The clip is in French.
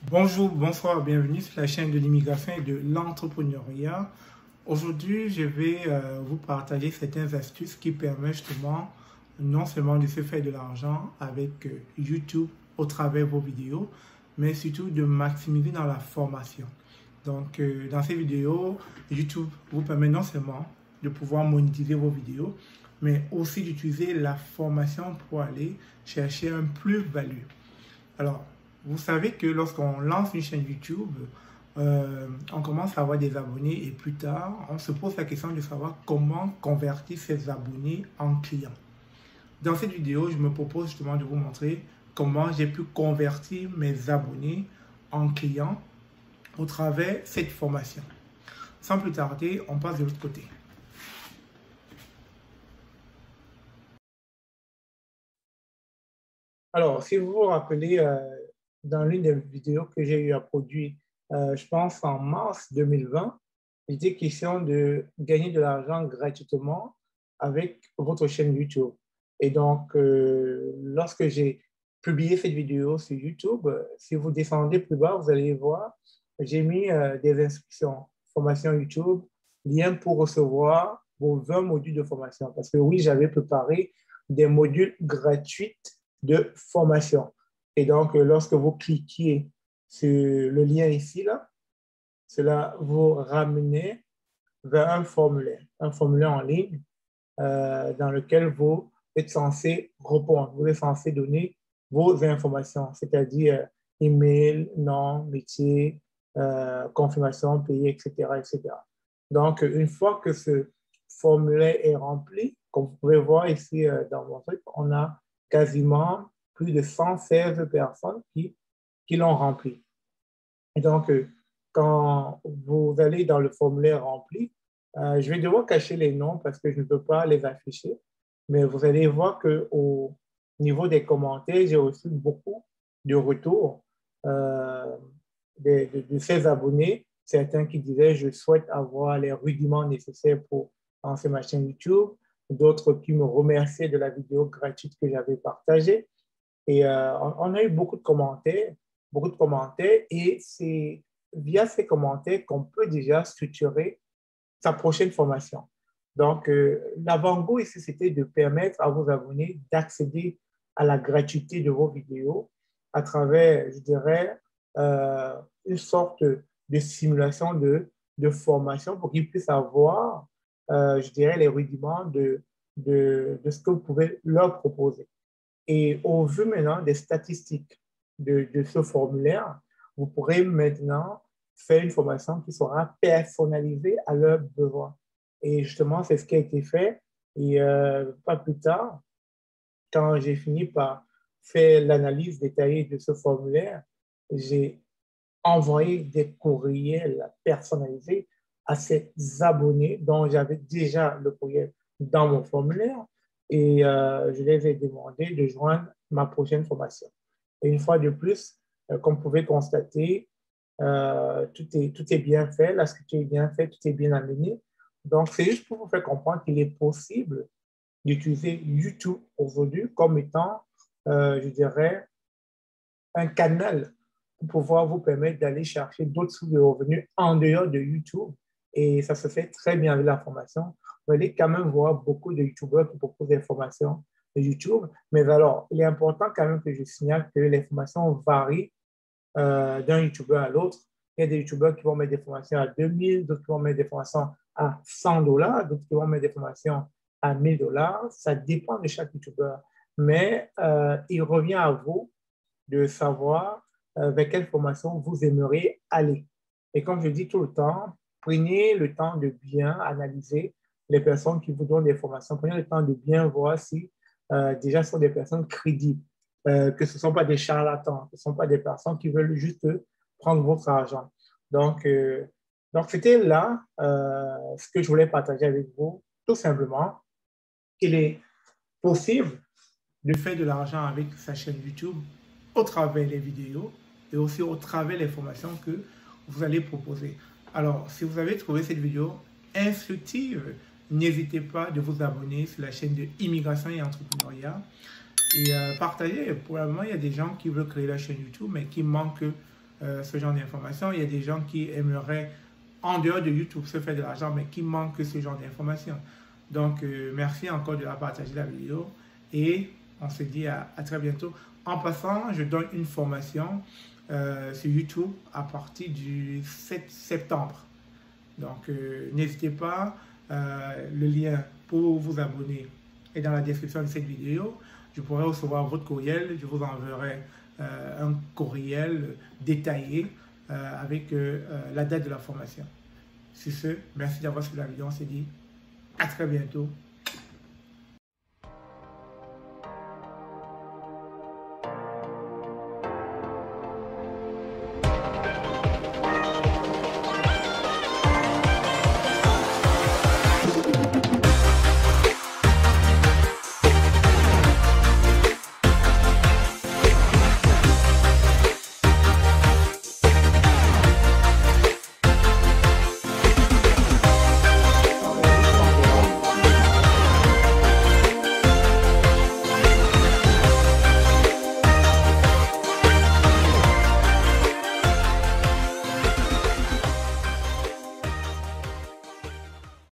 Bonjour, bonsoir, bienvenue sur la chaîne de l'immigration et de l'entrepreneuriat. Aujourd'hui, je vais vous partager certaines astuces qui permettent justement non seulement de se faire de l'argent avec YouTube au travers de vos vidéos, mais surtout de maximiser dans la formation. Donc, dans ces vidéos, YouTube vous permet non seulement de pouvoir monétiser vos vidéos, mais aussi d'utiliser la formation pour aller chercher un plus-value. Alors, vous savez que lorsqu'on lance une chaîne YouTube, on commence à avoir des abonnés et plus tard, on se pose la question de savoir comment convertir ces abonnés en clients. Dans cette vidéo, je me propose justement de vous montrer comment j'ai pu convertir mes abonnés en clients au travers de cette formation. Sans plus tarder, on passe de l'autre côté. Alors, si vous vous rappelez, dans l'une des vidéos que j'ai eu à produire, je pense en mars 2020, il était question de gagner de l'argent gratuitement avec votre chaîne YouTube. Et donc, lorsque j'ai publié cette vidéo sur YouTube, si vous descendez plus bas, vous allez voir, j'ai mis des instructions, formation YouTube, lien pour recevoir vos 20 modules de formation. Parce que oui, j'avais préparé des modules gratuits de formation. Et donc, lorsque vous cliquez sur le lien ici, là, cela vous ramène vers un formulaire en ligne dans lequel vous êtes censé répondre. Vous êtes censé donner vos informations, c'est-à-dire email, nom, métier, confirmation, pays, etc., etc. Donc, une fois que ce formulaire est rempli, comme vous pouvez voir ici dans mon truc, on a quasiment plus de 116 personnes qui l'ont rempli. Et donc, quand vous allez dans le formulaire rempli, je vais devoir cacher les noms parce que je ne peux pas les afficher, mais vous allez voir qu'au niveau des commentaires, j'ai reçu beaucoup de retours de ces abonnés, certains qui disaient je souhaite avoir les rudiments nécessaires pour lancer ma chaîne YouTube, d'autres qui me remerciaient de la vidéo gratuite que j'avais partagée. Et on a eu beaucoup de commentaires, et c'est via ces commentaires qu'on peut déjà structurer sa prochaine formation. Donc, l'avant-goût ici, c'était de permettre à vos abonnés d'accéder à la gratuité de vos vidéos à travers, je dirais, une sorte de simulation de formation pour qu'ils puissent avoir, je dirais, les rudiments de ce que vous pouvez leur proposer. Et au vu maintenant des statistiques de ce formulaire, vous pourrez maintenant faire une formation qui sera personnalisée à leurs besoins. Et justement, c'est ce qui a été fait. Et pas plus tard, quand j'ai fini par faire l'analyse détaillée de ce formulaire, j'ai envoyé des courriels personnalisés à ces abonnés dont j'avais déjà le courriel dans mon formulaire, et je les ai demandé de joindre ma prochaine formation. Et une fois de plus, comme vous pouvez constater, tout est bien fait, la structure est bien faite, tout est bien amené. Donc, c'est juste pour vous faire comprendre qu'il est possible d'utiliser YouTube aujourd'hui comme étant, je dirais, un canal pour pouvoir vous permettre d'aller chercher d'autres sources de revenus en dehors de YouTube. Et ça se fait très bien avec la formation. Vous allez quand même voir beaucoup de YouTubeurs qui proposent des formations de YouTube. Mais alors, il est important quand même que je signale que les formations varient d'un YouTuber à l'autre. Il y a des YouTubeurs qui vont mettre des formations à 2000, d'autres qui vont mettre des formations à 100 $, d'autres qui vont mettre des formations à 1000 $. Ça dépend de chaque YouTuber. Mais il revient à vous de savoir vers quelle formation vous aimeriez aller. Et comme je dis tout le temps, prenez le temps de bien analyser les personnes qui vous donnent des formations. Prenez le temps de bien voir si déjà ce sont des personnes crédibles, que ce ne sont pas des charlatans, que ce ne sont pas des personnes qui veulent juste prendre votre argent. Donc, c'était là ce que je voulais partager avec vous, tout simplement, qu'il est possible de faire de l'argent avec sa chaîne YouTube au travers des vidéos et aussi au travers des formations que vous allez proposer. Alors, si vous avez trouvé cette vidéo instructive, n'hésitez pas de vous abonner sur la chaîne de Immigration et Entrepreneuriat et partagez. Probablement, il y a des gens qui veulent créer la chaîne YouTube, mais qui manquent ce genre d'informations. Il y a des gens qui aimeraient, en dehors de YouTube, se faire de l'argent, mais qui manquent ce genre d'informations. Donc, merci encore de la partager la vidéo et on se dit à très bientôt. En passant, je donne une formation sur YouTube à partir du 7 septembre. Donc, n'hésitez pas, le lien pour vous abonner est dans la description de cette vidéo. Je pourrai recevoir votre courriel, je vous enverrai un courriel détaillé avec la date de la formation. Sur ce, merci d'avoir suivi la vidéo, on se dit à très bientôt.